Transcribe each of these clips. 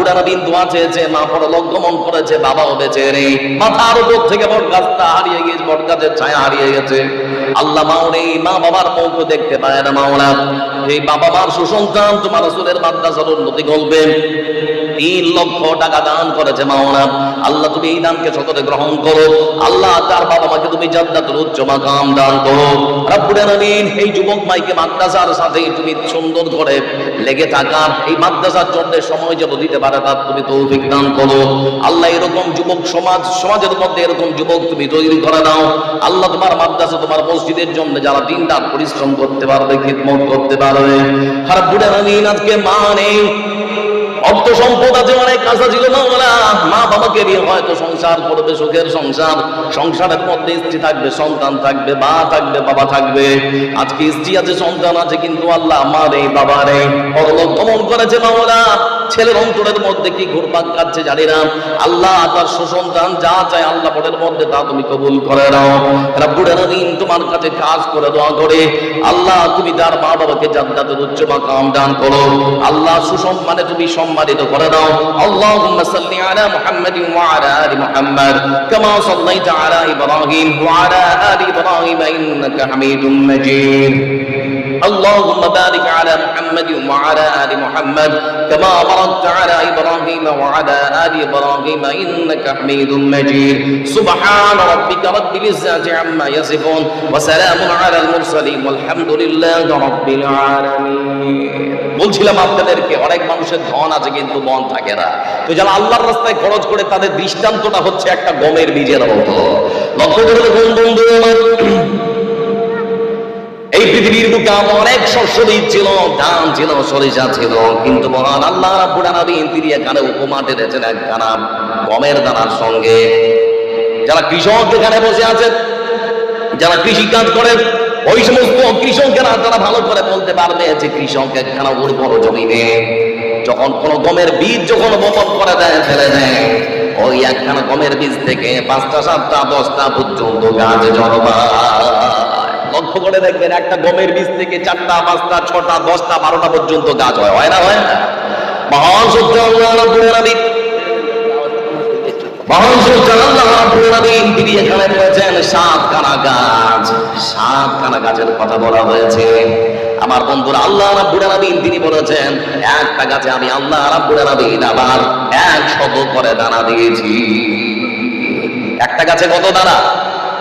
রাব্বুল আলামিন দোয়া চেয়েছে, মা পরলোক গমন করেছে, বাবাও বেঁচে নেই। মাথার উপর থেকে বটগাছটা হারিয়ে গেছে, বটগাছের ছায়া হারিয়ে গেছে। আল্লাহ মাও নেই, মা বাবার মুখ দেখতে পায় না। মাওলা, এই বাবা মার সুসন্তান তোমার রাসূলের মাদ্রাসার উন্নতি করবে, 3 লক্ষ টাকা দান করেছে। মাওলা, আল্লাহ তুমি এই দানকে সকলে গ্রহণ করো। আল্লাহ, তার বাবা মাকে তুমি জান্নাতুল উচ্চ মাকাম দান করো। রাব্বুল আলামিন, এই যুবক মাইকে মাদ্রাসার সাথে তুমি সুন্দর করে লেগে থাকার, এই মাদ্রাসার জন্য সময় যেন দিতে পারে তার তুমি তৌফিক দান করো। আল্লাহ, এরকম যুবক সমাজের মধ্যে এরকম যুবক তুমি তৈরি করে দাও। আল্লাহ, তোমার মাদ্রাসা তোমার মসজিদের জন্য যারা দিনরাত পরিশ্রম করতে পারবে, খিদমত করতে পারবে। রাব্বুল আলামিন, আজকে মা নেই, অর্থ সম্পদ আছে, অনেক আশা ছিল মাওলা, মা বাবাকে নিয়ে হয়তো সংসার করবে, সুখের সংসার, সংসারের মধ্যে স্ত্রী থাকবে, সন্তান থাকবে, মা থাকবে, বাবা থাকবে। আজকে স্ত্রী আছে, সন্তান আছে, কিন্তু আল্লাহ মা নেই, বাবা নেই, পরলোক গমন করেছে। মাওলা, ছেলের অন্তরের মধ্যে কি ঘুরপাক কাটছে জানি না। আল্লাহ, তার সুসন্তান যা চায় আল্লাহ পরের মধ্যে তা তুমি কবুল করে নাও। রাব্বুল আলামিন, তোমার কাছে কাজ করে দোয়া করে আল্লাহ, তুমি তার মা বাবাকে জান্নাতের উচ্চ মাকাম দান করো। আল্লাহ, সুসম্মানে তুমি সম্মানিত করে দাও। আল্লাহুম্মা সাল্লি আলা মুহাম্মাদিন ওয়া আলা আলি মুহাম্মাদ কামা সাল্লাইতা আলা ইব্রাহিম ওয়া আলা আলি ইব্রাহিম ইন্নাকা হামিদুম মাজিদ। اللهم بارك على محمد وعلى آل محمد كما باركت على إبراهيم وعلى آل إبراهيم إنك حميد مجيد. سبحان ربك رب العزة عما يصفون وسلام على المرسلين والحمد لله رب العالمين. বলছিলাম আপনাদেরকে, অনেক মানুষের ধন আছে কিন্তু মন থাকে না। তো যারা আল্লাহর রাস্তায় খরচ করে তাদের দৃষ্টান্তটা হচ্ছে একটা গমের বীজের মতো। লক্ষ্য করে দেখুন বন্ধু, এই পৃথিবীর বুকে অনেক শস্য বীজ ছিল, ধান ছিল, সরিষা ছিল, কিন্তু মহান আল্লাহ রাব্বুল আলামিন তিনি এখানে উপমা টেনেছেন একখানা গমের দানার সঙ্গে। যারা কৃষক এখানে বসে আছেন, যারা কৃষি কাজ করেন, ওই সমস্ত কৃষকেরা তারা ভালো করে বলতে পারবে যে কৃষক একখানা উর্বর জমিনে যখন কোন গমের বীজ যখন বপন করে দেয়, ফেলে দেয়, ওই একখানা গমের বীজ থেকে 5টা 7টা 10টা পর্যন্ত গাছ জন্মায়। লক্ষ্য করে দেখবেন, একটা গমের বীজ থেকে 4টা 5টা 6টা 10টা 12টা পর্যন্ত গাছ হয়, হয় না? হয় না? মহান সত্য আল্লাহ রাব্বুল আলামিন, মহান সত্য আল্লাহ রাব্বুল আলামিন তিনি এখানে বলেছেন 7খানা গাছ, 7খানা গাছের কথা বলা হয়েছে। আমার বন্ধুরা, আল্লাহ রাব্বুল আলামিন তিনি বলেছেন একটা গাছে আমি আল্লাহ রাব্বুল আলামিন আবার 100 করে দানা দিয়েছি। একটা গাছে কত দানা?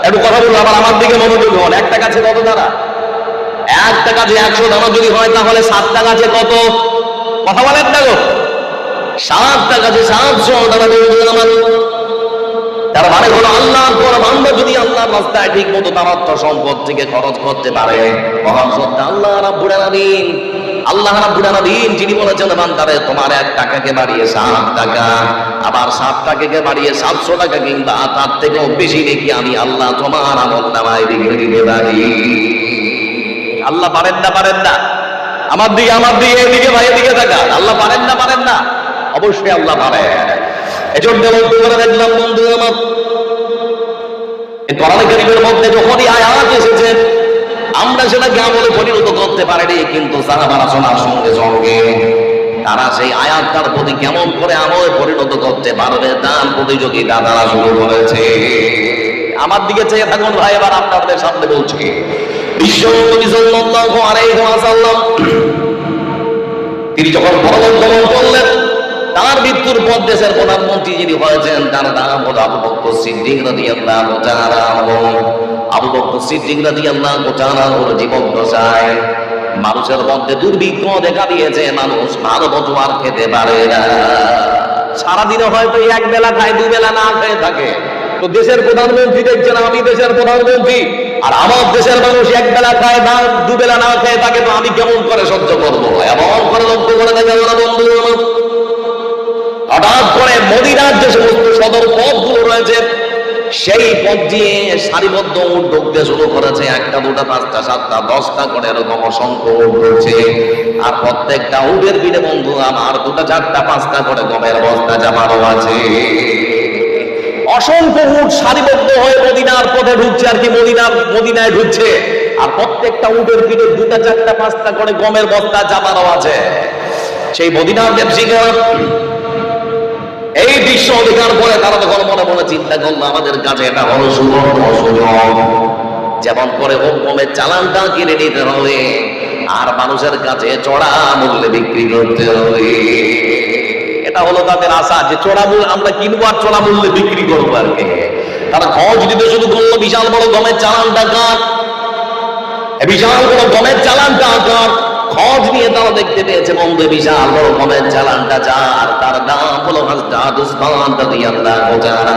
একটু কথা বলবো, আবার আমার দিকে মনোযোগ হন। একটা গাছে কত দানা? একটা গাছে 100 দানা যদি হয় তাহলে 7টা গাছে কত? কথা বলেন না গো, 7টা গাছে 700 দানা দিয়েছে। তার মানে হলো আল্লাহর পর বান্দা যদি আল্লাহর রাস্তায় ঠিক মতো তার অর্থ সম্পদ থেকে খরচ করতে পারে, মহান সত্য আল্লাহ রাব্বুল আলামিন, আল্লাহ রাব্বুল আলামিন যিনি বলেছেন বান্দারে তোমার 1 টাকাকে বাড়িয়ে 7 টাকা, আবার 7 টাকাকে বাড়িয়ে 700 টাকা কিংবা তার থেকেও বেশি নাকি আমি আল্লাহ তোমার আমলনামায় লিখে দিতে পারি। আল্লাহ পারেন না? পারেন না? আমার দিকে এদিকে ভাই এদিকে থাকা, আল্লাহ পারেন না? পারেন না? অবশ্যই আল্লাহ পারেন। এজন্য বলতে করে দেখলাম বন্ধু আমার, এই কোরআন কারীমের মধ্যে যখনই আয়াত এসেছে আমরা সেটাকে আমলে পরিণত করতে পারিনি, কিন্তু সাহাবারা শোনার সঙ্গে সঙ্গে তারা সেই আয়াতটার প্রতি কেমন করে আমলে পরিণত করতে পারবে তার প্রতিযোগিতা তারা শুরু করেছে। আমার দিকে চেয়ে থাকুন ভাই, এবার আপনাদের সামনে বলছি, বিশ্বনবী সাল্লাল্লাহু আলাইহি ওয়াসাল্লাম তিনি যখন পরলোক গমন করলেন, তার মৃত্যুর পর দেশের প্রধানমন্ত্রী যিনি হয়েছেন তার নাম হলো আবু বকর সিদ্দিক রাদিয়াল্লাহু তাআলা আনহু। আবু বকর সিদ্দিক রাদিয়াল্লাহু তাআলা আনহুর জীবন দশায় মানুষের মধ্যে দুর্ভিক্ষ দেখা দিয়েছে, মানুষ ভালো মতো আর খেতে পারে না। সারাদিনে হয়তো 1 বেলা খায়, 2 বেলা না খেয়ে থাকে। তো দেশের প্রধানমন্ত্রী দেখছেন, আমি দেশের প্রধানমন্ত্রী, আর আমার দেশের মানুষ 1 বেলা খায় না 2 বেলা না খেয়ে থাকে, তো আমি কেমন করে সহ্য করবো? এমন করে লক্ষ্য করে দেখে বন্ধু, হঠাৎ করে মদিনার যে সমস্ত সদর পথগুলো রয়েছে সেই পথ দিয়ে সারিবদ্ধ উট ঢুকতে শুরু করেছে। 1টা 2টা 5টা 7টা 10টা করে এরকম অসংখ্য উট ঢুকছে, আর প্রত্যেকটা উটের পিঠে বন্ধু আমার 2টা 4টা 5টা করে গমের বস্তা জামানো আছে। অসংখ্য উট সারিবদ্ধ হয়ে মদিনার পথে ঢুকছে, আর কি মদিনায় ঢুকছে, আর প্রত্যেকটা উটের পিঠে 2টা 4টা 5টা করে গমের বস্তা জামানো আছে। সেই মদিনার ব্যবসায়ীরা দৃশ্য দেখার পরে তারা তখন মনে মনে চিন্তা করলো আমাদের কাছে এটা হলো সুবর্ণ সুযোগ, যেমন করে হুকুমের চালানটা কিনে নিতে হবে আর মানুষের কাছে চড়া মূল্যে বিক্রি করতে হবে। এটা হলো তাদের আশা যে চড়া মূল্য আমরা কিনবো আর চড়া মূল্যে বিক্রি করবো আর কি। তারা খরচ দিতে শুরু করলো বিশাল বড় গমের চালান টাকা, বিশাল বড় গমের চালানটা আকার খরচ নিয়ে তারা দেখতে পেয়েছে বন্ধু বিশাল বড় গমের চালানটা যার তার নাম হলো হযরত উসমান রাদিয়াল্লাহু তাআলা।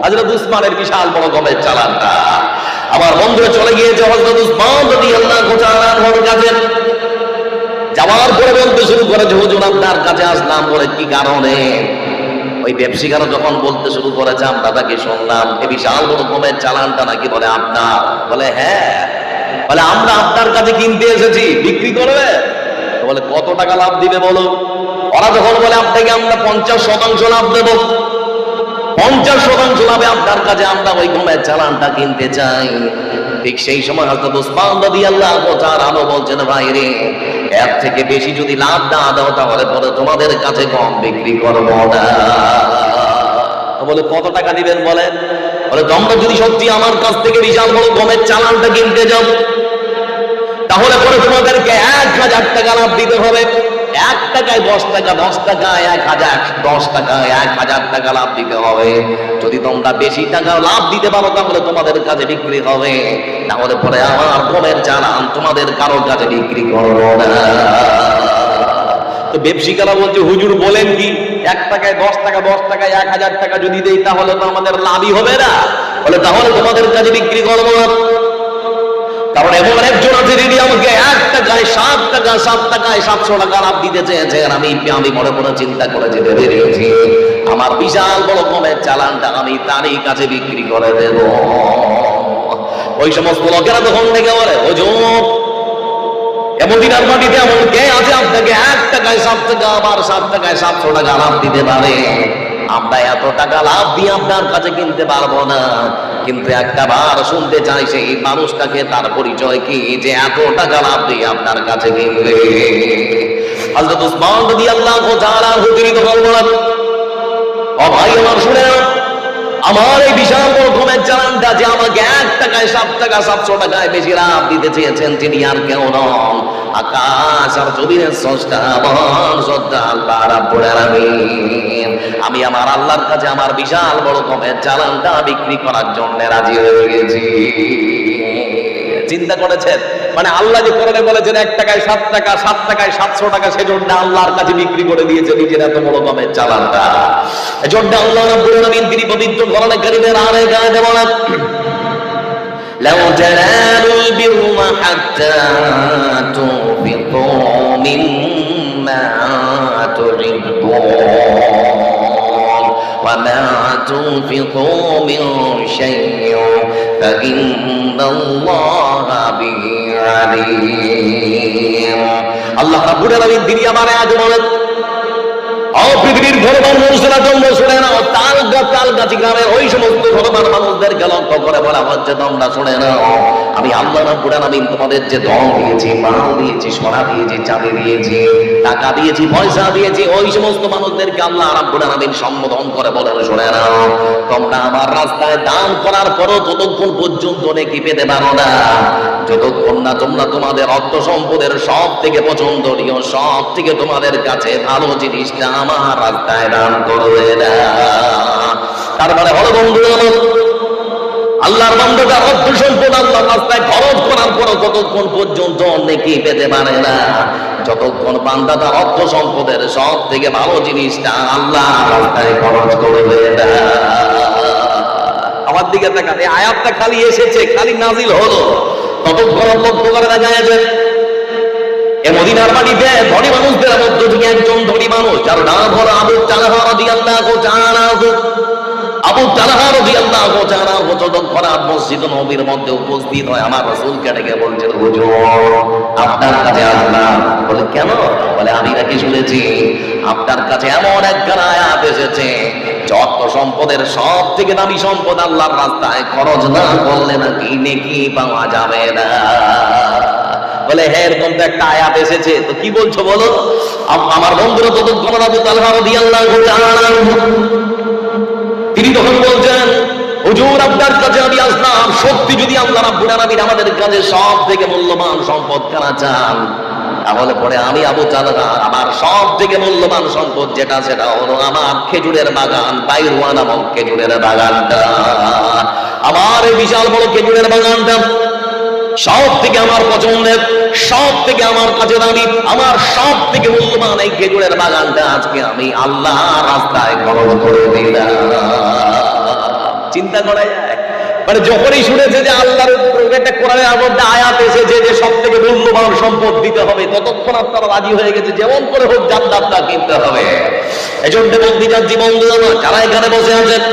হযরত উসমানের বিশাল বড় গমের চালানটা আমার বন্ধু চলে গিয়েছে হযরত উসমান রাদিয়াল্লাহু তাআলার কাছে। যাওয়ার পরে বলতে শুরু করেছে হুজুর আপনার কাছে আসলাম বলে কি কারণে? ওই ব্যবসায়ীরা যখন বলতে শুরু করেছে আমরা তাকে শুনলাম এই বিশাল বড় গমের চালানটা নাকি বলে আপনার। বলে হ্যাঁ, বলে আমরা আপনার কাছে কিনতে এসেছি, বিক্রি করবে? বলে কত টাকা লাভ দিবে বলো? ওরা যখন বলে আপনাকে আমরা 50% লাভ দেব, 50% লাভে আপনার কাছে আমরা ওই গমের চালানটা কিনতে চাই। ঠিক সেই সময় হযরত উসমান রাদিয়াল্লাহু তাআলা বলছেন ভাই রে, এর থেকে বেশি যদি লাভ না দাও তাহলে পরে তোমাদের কাছে কম বিক্রি করবো না। বলে কত টাকা দিবেন বলেন? বলে তোমরা যদি সত্যি আমার কাছ থেকে বিশাল বড় গমের চালানটা কিনতে যাও তাহলে পরে তোমাদেরকে 1000 টাকা লাভ দিতে হবে। 1 টাকায় 10 টাকা, 10 টাকায় 1000, 10 টাকায় 1000 টাকা লাভ দিতে হবে। যদি তোমরা বেশি টাকা লাভ দিতে পারো তাহলে তোমাদের কাছে বিক্রি হবে, তাহলে পরে আমার গমের চালান তোমাদের কারোর কাছে বিক্রি করবো না। তো ব্যবসায়ীরা বলছে হুজুর বলেন কি, 1 টাকায় 10 টাকা, 10 টাকায় 1000 টাকা যদি দেই তাহলে তো আমাদের লাভই হবে না। বলে তাহলে তোমাদের কাছে বিক্রি করবো না। কারণ এমন একজন আছে যিনি আমাকে 1 টাকায় 7 টাকা, 7 টাকায় 700 টাকা লাভ দিতে চেয়েছেন। আমি মনে মনে চিন্তা করে যেতে পেরেছি আমার বিশাল বড় গমের চালানটা আমি তারই কাছে বিক্রি করে দেব। ওই সমস্ত লোকেরা তখন থেকে বলে হুজুর মদিনার মাটিতে এমন কে আছে আপনাকে 1 টাকায় 7 টাকা আবার 7 টাকায় 700 টাকা লাভ দিতে পারে? আমরা এত টাকা লাভ দিয়ে আপনার কাছে কিনতে পারবো না, কিন্তু একটা বার শুনতে চাই সেই মানুষটাকে, তার পরিচয় কি যে এত টাকা লাভ দিয়ে আপনার কাছে কিনবে? হযরত উসমান রাদিয়াল্লাহু তাআলা হুজুরি তখন বলেন ও ভাই আমার শুনে আমার এই বিশাল বড় গমের চালানটা যে আমাকে 1 টাকায় 7 টাকা 700 টাকায় বেশি লাভ দিতে চেয়েছেন তিনি আর কেউ নন, আকাশ আর জমিনের স্রষ্টা মহান শ্রদ্ধা আল্লাহ রাব্বুল আলামিন। আমি আমার আল্লাহর কাছে আমার বিশাল বড় গমের চালানটা বিক্রি করার জন্য রাজি হয়ে গেছি। চিন্তা করেছেন মানে আল্লাহ যে কোরআনে বলেছেন 1 টাকায় 7 টাকা, 7 টাকায় 700 টাকা, সেজন্য আল্লাহর কাছে বিক্রি করে দিয়েছে নিজের এত বড় গমের চালানটা। এজন্য আল্লাহ রাব্বুল আলামিন তিনি পবিত্র কোরআনে কারীমের আয়াতে আয়াতে বলেন লাউ তানালুল বিররা হাত্তা তুনফিকু মিম্মা তুহিব্বুন ওয়া মা তুনফিকু মিন শাইইন ফাইন্নাল্লাহা বিহি আলীম। আল্লাহ রাব্বুল আলামিন তিনি আমার আয়াতে বলেন পৃথিবীর ধর্মের মানুষেরা জন্ম শুনে নাও, তালগাছি গ্রামের ওই সমস্ত ধর্মের মানুষদেরকে লক্ষ্য করে বলা হচ্ছে তোমরা শুনে নাও আমি আল্লাহ রাব্বুল আলামিন তোমাদের যে ধন দিয়েছি, মাল দিয়েছি, সোনা দিয়েছি, চাঁদি দিয়েছি, টাকা দিয়েছি, পয়সা দিয়েছি, ওই সমস্ত মানুষদেরকে আল্লাহ রাব্বুল আলামিন সম্বোধন করে বলেন শুনে নাও তোমরা আমার রাস্তায় দান করার পরও ততক্ষণ পর্যন্ত নেকি পেতে পারো না যতক্ষণ না তোমরা তোমাদের অর্থ সম্পদের সব থেকে পছন্দনীয়, সব থেকে তোমাদের কাছে ভালো জিনিসটা আমার রাস্তায় দান করবে না। তার মানে হলো বন্ধু আল্লাহর বান্দাটা অর্থ সম্পদ আল্লাহর রাস্তায় খরচ করার পর ততক্ষণ পর্যন্ত নেকি পেতে পারে না যতক্ষণ বান্দাটা অর্থ সম্পদের সব থেকে ভালো জিনিসটা আল্লাহর রাস্তায় খরচ করবে না। আমার দিকে তাকান, এই আয়াতটা খালি এসেছে, খালি নাজিল হলো, ততক্ষণ লক্ষ্য করে দেখা গেছে মদিনার বাড়িতে ধনী মানুষদের মধ্যে থেকে একজন ধনী মানুষ যার নাম হলো আবু তালহা রাদিয়াল্লাহু তাআলা। আবু তালহা রাদিয়াল্লাহু তাআলা যতক্ষণ মসজিদ নববীর মধ্যে উপস্থিত হয় আমার রাসূলকে ডেকে বলছেন হুজুর আপনার কাছে আসলাম। বলে কেন? বলে আমি নাকি শুনেছি আপনার কাছে এমন একখান আয়াত এসেছে অর্থ সম্পদের সব থেকে দামি সম্পদ আল্লাহর রাস্তায় খরচ না করলে নাকি নেকি পাওয়া যাবে না। বলে হ্যাঁ এরকম তো একটা আয়াত এসেছে। তো কি বলছো বলো? আমার বন্ধুরা ততক্ষণ আবু তালহা রাদিয়াল্লাহু তাআলা আনহু তিনি তখন বলছেন, হুজুর আপনার কাছে আমি আসলাম, সত্যি যদি আল্লাহ রাব্বুল আলামিন আমাদের কাছে সব থেকে মূল্যবান সম্পদ কেনা চান, তাহলে পরে আমি আবু তালহা আমার সব থেকে মূল্যবান সম্পদ যেটা সেটা হলো আমার খেজুরের বাগান, বাইরওয়া নামক খেজুরের বাগানটা। আমার এই বিশাল বড় খেজুরের বাগানটা সব থেকে আমার পছন্দের, সব থেকে আমার কাছে দামি, আমার সব থেকে মূল্যবান এই খেজুরের বাগানটা আজকে আমি আল্লাহ রাস্তায় খরচ করে দিলাম। চিন্তা করা যায়? মানে যখনই শুনেছে যে আল্লাহর একটা কোরআনের মধ্যে আয়াত এসেছে যে সব থেকে মূল্যবান সম্পদ দিতে হবে, ততক্ষণ আপনারা রাজি হয়ে গেছে যেমন করে হোক জান্নাতটা কিনতে হবে। এজন্য বলতে যাচ্ছি বন্ধুরা, যারা এখানে বসে আছেন,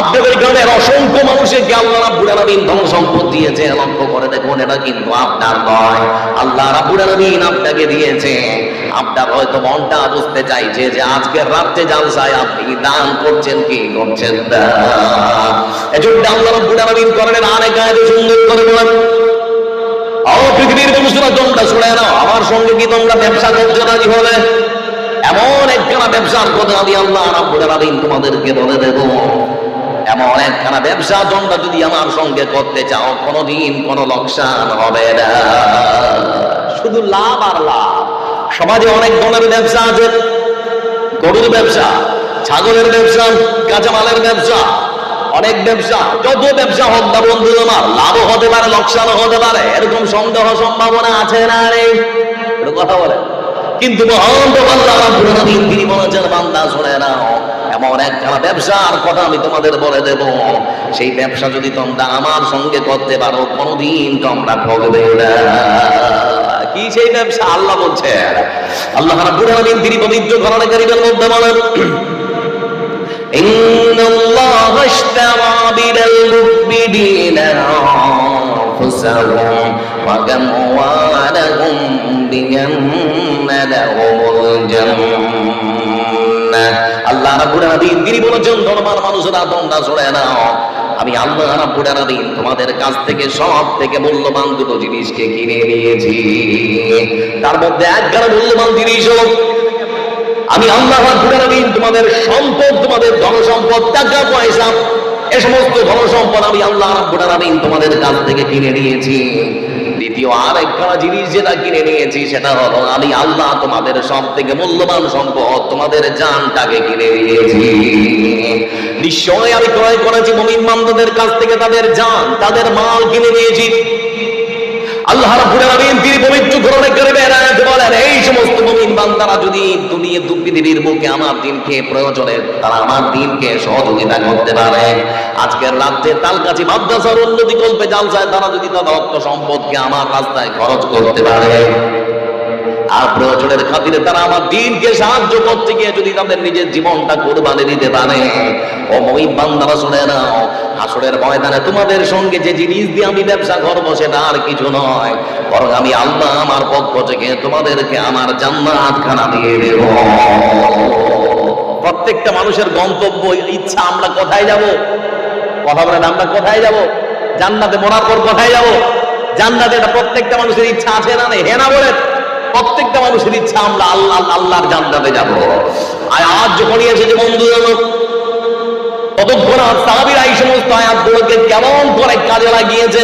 আপনাদের গ্রামের অসংখ্য মানুষকে আল্লাহ রাব্বুল আলামিন ধন সম্পদ দিয়েছে, লক্ষ্য করে দেখুন এটা কিন্তু আপনার নয়, আল্লাহ রাব্বুল আলামিন আপনাকে দিয়েছে। আপনার হয়তো মনটা বুঝতে চাইছে যে আজকের রাতে জালসায় আপনি দান করছেন কি করছেন না। এজন্য আল্লাহ রাব্বুল আলামিন কোরআনের আরেক আয়াতে সুন্দর করে বলেন, ও পৃথিবীর মানুষরা তোমরা শুনে নাও, আমার সঙ্গে কি তোমরা ব্যবসা করতে রাজি হবে? এমন একখানা ব্যবসার কথা আমি আল্লাহ রাব্বুল আলামিন তোমাদেরকে বলে দেব। এমন একখানা ব্যবসা তোমরা যদি আমার সঙ্গে করতে চাও, কোনোদিন কোনো লোকসান হবে না, শুধু লাভ আর লাভ। সমাজে অনেক ধরনের ব্যবসা আছে, গরুর ব্যবসা, ছাগলের ব্যবসা, কাঁচামালের ব্যবসা, অনেক ব্যবসা। যত ব্যবসা হোক না বন্ধু আমার, লাভও হতে পারে লোকসানও হতে পারে, এরকম সন্দেহ সম্ভাবনা আছে না রে? কথা বলে। কিন্তু মহান আল্লাহ রাব্বুল আলামিন তিনি বলেছেন, বান্দা শুনে নাও, এমন একখানা ব্যবসার কথা আমি তোমাদের বলে দেব, সেই ব্যবসা যদি তোমরা আমার সঙ্গে করতে পারো, কোনোদিন তোমরা ঠকবে না। কি সেই ব্যবসা? আল্লাহ বলছেন, আল্লাহ রাব্বুল আলামিন তিনি পবিত্র কোরআনে কারীমের মধ্যে বলেন, ইন্নাল্লাহা ইশতারা মিনাল মুমিনিনা আনফুসাহুম ওয়া আমওয়ালাহুম বিআন্না লাহুমুল জান্নাহ। আল্লাহ রাব্বুল আলামিন তিনি বলেছেন, ধর্মের মানুষেরা তোমরা শুনে নাও, আমি আল্লাহ রাব্বুল আলামিন তোমাদের কাছ থেকে সব থেকে মূল্যবান দুটো জিনিসকে কিনে নিয়েছি। তার মধ্যে একখানা মূল্যবান জিনিস হলো আমি আল্লাহ রাব্বুল আলামিন তোমাদের সম্পদ, তোমাদের ধন সম্পদ, টাকা পয়সা, এই সমস্ত ধন সম্পদ আমি আল্লাহ রাব্বুল আলামিন তোমাদের কাছ থেকে কিনে নিয়েছি। দ্বিতীয় আর একখানা জিনিস যেটা কিনে নিয়েছি সেটা হলো আমি আল্লাহ তোমাদের সব থেকে মূল্যবান সম্পদ, তোমাদের জানটাকে কিনে নিয়েছি। নিশ্চয় আমি ক্রয় করেছি মুমিন বান্দাদের কাছ থেকে তাদের জান, তাদের মাল কিনে নিয়েছি। আল্লাহ রাব্বুল আলামিন তিনি পবিত্র কোরআনে কারীমের আয়াতে বলেন, এই সমস্ত মুমিন বান্দারা যদি দুনিয়া পৃথিবীর বুকে আমার দিনকে প্রয়োজনে তারা আমার দিনকে সহযোগিতা করতে পারে, আজকের রাতে তালকাছি মাদ্রাসার উন্নতি কল্পে জালসায় তারা যদি তাদের অর্থ সম্পদকে আমার রাস্তায় খরচ করতে পারে, আর প্রয়োজনের খাতিরে তারা আমার দিনকে সাহায্য করতে গিয়ে যদি তাদের নিজের জীবনটা কুরবানি দিতে পারে, ও মুমিন বান্দারা শুনে নাও, হাসরের ময়দানে তোমাদের সঙ্গে যে জিনিস দিয়ে আমি ব্যবসা করবো সেটা আর কিছু নয়, বরং আমি আল্লাহ আমার পক্ষ থেকে তোমাদেরকে আমার জান্নাতখানা দিয়ে দেব। প্রত্যেকটা মানুষের গন্তব্য, ইচ্ছা, আমরা কোথায় যাব? কথা বলেন, আমরা কোথায় যাব? জান্নাতে মরার পর কোথায় যাব? জান্নাতে, এটা প্রত্যেকটা মানুষের ইচ্ছা আছে না নেই? হ্যাঁ না বলেন? প্রত্যেকটা মানুষের ইচ্ছা আমরা আল্লাহর জান্নাতে যাব। আর আজ যখন এসেছে বন্ধু ততক্ষণ সাহাবীরা এই সমস্ত আয়াতগুলোকে কেমন করে কাজে লাগিয়েছে,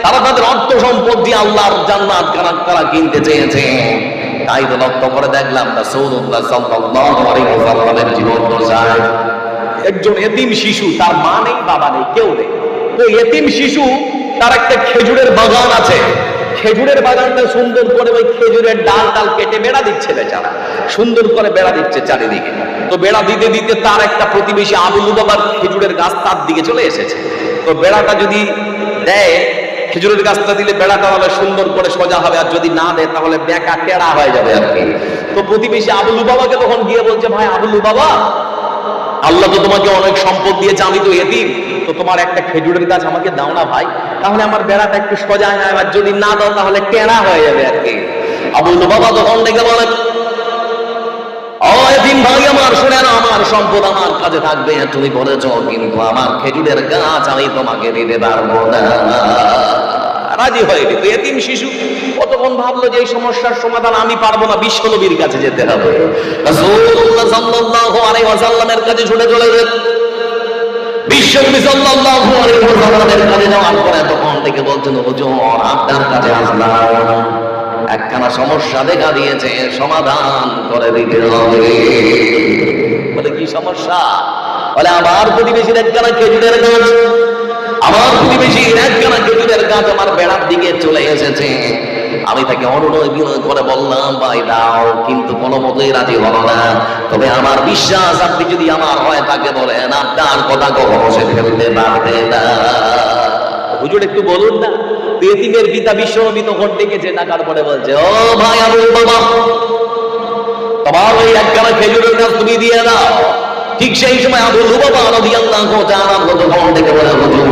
তারা তাদের অর্থ সম্পদ দিয়ে আল্লাহর জান্নাত তারা কিনতে চেয়েছে। তাই তো লক্ষ্য করে দেখলাম রাসূলুল্লাহ সাল্লাল্লাহু আলাইহি ওয়াসাল্লামের জীবন দশায় একজন এতিম শিশু, তার মা নেই, বাবা নেই, কেউ নেই। ওই এতিম শিশু, তার একটা খেজুরের বাগান আছে, খেজুরের বাগানটা সুন্দর করে ওই খেজুরের ডাল কেটে বেড়া দিচ্ছে বেচারা, সুন্দর করে বেড়া দিচ্ছে চারিদিকে। তো বেড়া দিতে দিতে তার একটা প্রতিবেশী আবু লুবাবার খেজুরের গাছ তার দিকে চলে এসেছে। তো বেড়াটা যদি দেয়, খেজুরের গাছটা দিলে বেড়াটা হবে সুন্দর করে সোজা হবে, আর যদি না দেয় তাহলে বেঁকা টেরা হয়ে যাবে আর কি। তো প্রতিবেশী আবু লুবাবাকে তখন গিয়ে বলছে, ভাই আবু লুবাবা, আল্লাহ তো তোমাকে অনেক সম্পদ দিয়েছে, আমি তো এতিম, তো তোমার একটা খেজুরের গাছ আমাকে দাও না ভাই, তাহলে আমার বেড়াটা একটু সোজা হয়, আর যদি না দাও তাহলে টেরা হয়ে যাবে আর কি। আবু লুবাবা তখন ডেকে বলে, ও এতিম ভাই আমার, শুনে না, আমার সম্পদ আমার কাছে থাকবে তুমি বলেছ, কিন্তু আমার খেজুরের গাছ আমি তোমাকে দিতে পারবো না। রাজি হয়ে গেল। এতিম শিশু, কতক্ষণ ভাবলো যে এই সমস্যার সমাধান আমি পারবো না, বিশ্ব নবীর কাছে যেতে হবে। রাসূলুল্লাহ সাল্লাল্লাহু আলাইহি ওয়াসাল্লামের কাছে ছুটে চলে গেলেন। বিশ্ব নবী সাল্লাল্লাহু আলাইহি ওয়াসাল্লামের কাছে যাওয়ার পরে তখন থেকে বলছেন, হুজুর আপনার কাছে আসলাম, একখানা সমস্যা দেখা দিয়েছে, সমাধান করে দিতে হবে। বলে কি সমস্যা? বলে আমার প্রতিবেশীর একখানা খেজুরের গাছ, আমার প্রতিবেশীর একখানা খেজুরের গাছ আমার বেড়ার দিকে চলে এসেছে। আমি তাকে অনুনয় বিনয় করে বললাম, ভাই দাও, কিন্তু কোনো মতেই রাজি হলো না। তবে আমার বিশ্বাস আপনি যদি আমার হয় তাকে বলেন আপনার কথা কখনো সে ফেলতে পারবে না। হুজুর একটু বলুন না। এতিমের পিতা বিশ্বনবী তখন ডেকেছে, ডাকার পরে বলছে, ও ভাই আবুল বাবা, তোমার ওই একখানা খেজুরের গাছ তুমি দিয়ে দাও। ঠিক সেই সময় আবু লুবাবা রাদিয়াল্লাহু তাআলা তখন ডেকে বলে, হুজুর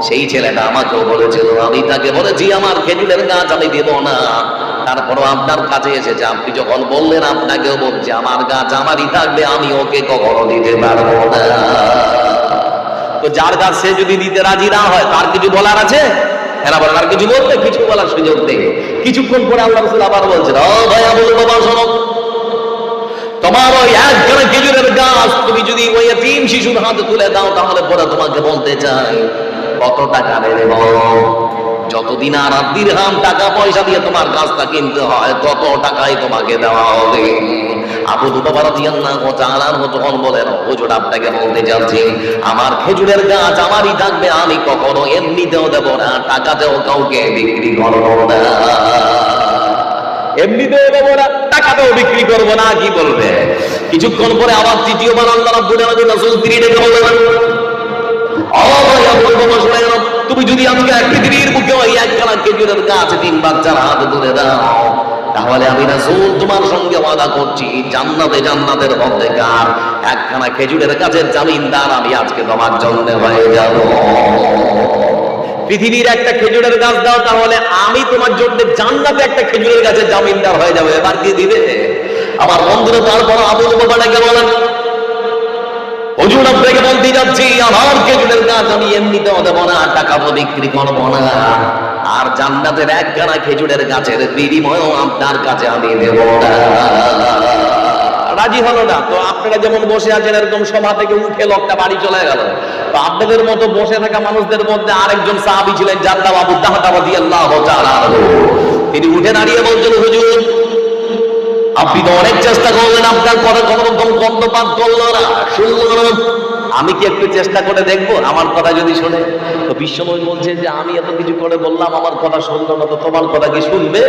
সেই ছেলেটা আমাকেও বলেছিল, আমি তাকে বলেছি আমার খেজুরের গাছ আমি দেব না, তারপরও আপনার কাছে এসেছে, আপনি যখন বললেন আপনাকেও বলছি আমার গাছ আমারই থাকবে, আমি ওকে কখনো দিতে পারবো না। তো যার গাছ সে যদি দিতে রাজি না হয় তার কিছু বলার আছে? এরা বলেন আর কিছু বলতে, কিছু বলার সুযোগ নেই। কিছুক্ষণ পরে আল্লাহ রাসূল আবার বলছেন, ও ভাই আবুল বাবা শোনো, তোমার ওই একখানা খেজুরের গাছ তুমি যদি ওই এতিম শিশুর হাতে তুলে দাও, তাহলে পরে তোমাকে বলতে চাই কত টাকা দেবে বলো। যতদিন আর দিরহাম টাকা পয়সা দিয়ে তোমার গাছটা কিনতে হয় তত টাকাই তোমাকে দেওয়া হবে। আবু লুবাবা রাদিয়াল্লাহু তাআলা তখন বলেন, হুজুর আপনাকে বলতে যাচ্ছি আমার খেজুরের গাছ আমারই থাকবে, আমি কখনো এমনিতেও দেব না, টাকাতেও কাউকে বিক্রি করবো না। এমনিতেও দেবো না, টাকাতেও বিক্রি করবো না। কি বলবে? কিছুক্ষণ পরে আবার তৃতীয়বার আল্লাহ রাব্বুল আলামিন রাসূল তিনি ডেকে বললেন, তুমি যদি আমাকে পৃথিবীর বুকে ওই একখানা খেজুরের গাছ 3 বাচ্চার হাতে তুলে দাও, তাহলে আমি রাসূল তোমার সঙ্গে ওয়াদা করছি জান্নাতের মধ্যেকার একখানা খেজুরের গাছের জামিনদার আমি আজকে তোমার জন্য হয়ে যাব। পৃথিবীর একটা খেজুরের গাছ দাও, তাহলে আমি তোমার জন্য জান্নাতে একটা খেজুরের গাছের জামিনদার হয়ে যাবে। এবার দিয়ে দিবে? আমার বন্ধুরা তারপর আবু লুবাবাকে বলেন, হুজুর আপনাকে বলতে যাচ্ছি আমার খেজুরের গাছ আমি এমনিতেও দেব না, টাকা তো বিক্রি করবো না, আর জান্নাতের একখানা খেজুরের গাছের বিনিময়েও আপনার কাছে আমি দেব না। রাজি হলো না। তো আপনারা যেমন বসে আছেন এরকম সভা থেকে উঠে লোকটা বাড়ি চলে গেল। তো আপনাদের মতো বসে থাকা মানুষদের মধ্যে আরেকজন সাহাবী ছিলেন যার নাম আবু দাহদা রাদিয়াল্লাহু তাআলা। তিনি উঠে দাঁড়িয়ে বলছেন, হুজুর আপনি তো অনেক চেষ্টা করলেন, আপনার কথা কোনো রকম কর্ণপাত করলো না, শুনলো না, আমি কি একটু চেষ্টা করে দেখবো আমার কথা যদি শোনে? তো বিশ্বনবী বলছেন যে আমি এত কিছু করে বললাম আমার কথা শুনলো না, তো তোমার কথা কি শুনবে?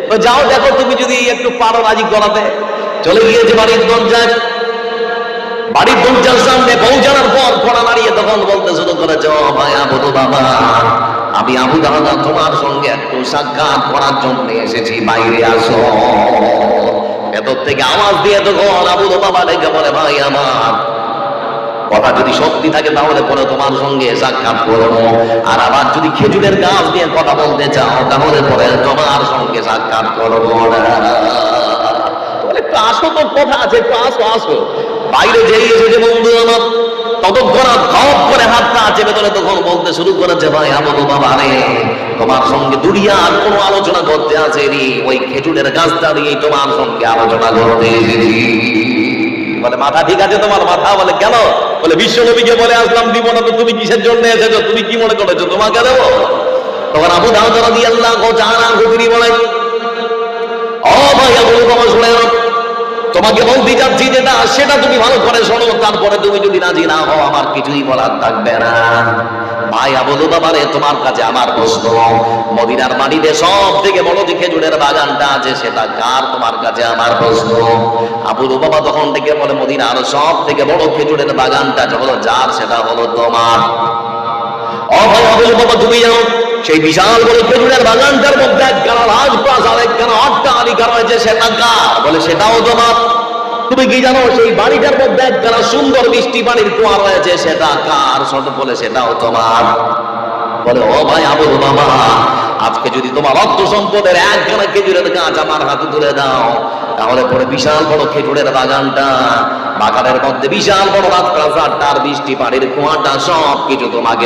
তো যাও দেখো তুমি যদি একটু পারো রাজি করাতে। চলে গিয়েছে বাড়ির দরজায়, বাড়ির দরজার সামনে পৌঁছানোর পর পড়া দাঁড়িয়ে তখন বলতে শুরু করেছে, ও ভাই আবু বাবা, আমি আবু দাহদা তোমার সঙ্গে একটু সাক্ষাৎ করার জন্য এসেছি, বাইরে আসো। ভেতর থেকে আওয়াজ দিয়ে তখন আবু লুবাবা ডেকে বলে, ভাই আমার কথা যদি সত্যি থাকে তাহলে পরে তোমার সঙ্গে সাক্ষাৎ করবো, আর আবার যদি খেজুরের গাছ দিয়ে কথা বলতে চাও তাহলে পরে তোমার সঙ্গে সাক্ষাৎ করবো না। একটু আসো, তো কথা আছে, একটু আসো আসো। বাইরে যেই এসেছে বন্ধু আমার, ততক্ষণ ধপ করে হাতটা আছে ভেতরে, তখন বলতে শুরু করেছে, ভাই আবু লুবাবা রে, তোমার সঙ্গে দুনিয়ার কোনো আলোচনা করতে আসেনি, ওই খেজুরের গাছটা নিয়ে তোমার সঙ্গে আলোচনা করতে এসেছি। বলে মাথা ঠিক আছে তোমার? মাথা? বলে কেন? বলে বিশ্বনবীকে বলে আসলাম দিব না, তো তুমি কিসের জন্য এসেছো? তুমি কি মনে করেছো তোমাকে দেবো? তখন আবু দাউদ রাদিয়াল্লাহু তাআলা তিনি বলেন, ও ভাই আবু লুবাবা শুনে তোমাকে বলতে যাচ্ছি যেটা সেটা তুমি ভালো করে শোনো, তারপরে তুমি যদি রাজি না হও আমার কিছুই বলার থাকবে না। ভাই আবু লুবাবা রে, তোমার কাছে আমার প্রশ্ন, মদিনার মাটিতে সব থেকে বড় যে খেজুরের বাগানটা আছে সেটা কার? তোমার কাছে আমার প্রশ্ন। আবু লুবাবা তখন থেকে বলে, মদিনার সব থেকে বড় খেজুরের বাগানটা হলো যার, সেটা হলো তোমার। ও ভাই আবু লুবাবা, তুমি যাও সেই বিশাল বড় খেজুরের বাগানটার মধ্যে একখানা রাজপ্রাসাদ, একখানা অট্টালিকা রয়েছে, সেটা কার? বলে সেটাও তোমার। তুমি কি জানো সেই বাড়িটার মধ্যে একখানা সুন্দর মিষ্টি পানির কুয়া রয়েছে, সেটা কার? বলে সেটাও তোমার। বলে ও ভাই আবু লুবাবা, আজকে যদি তোমার অর্থ সম্পদের একখানা খেজুরের গাছ আমার হাতে তুলে দাও, তাহলে পরে বিশাল বড় খেজুরের বাগানটা, বাগানের মধ্যে বিশাল বড় রাজপ্রাসাদ, তার মিষ্টি পানির কুয়াটা, সব কিছু তোমাকে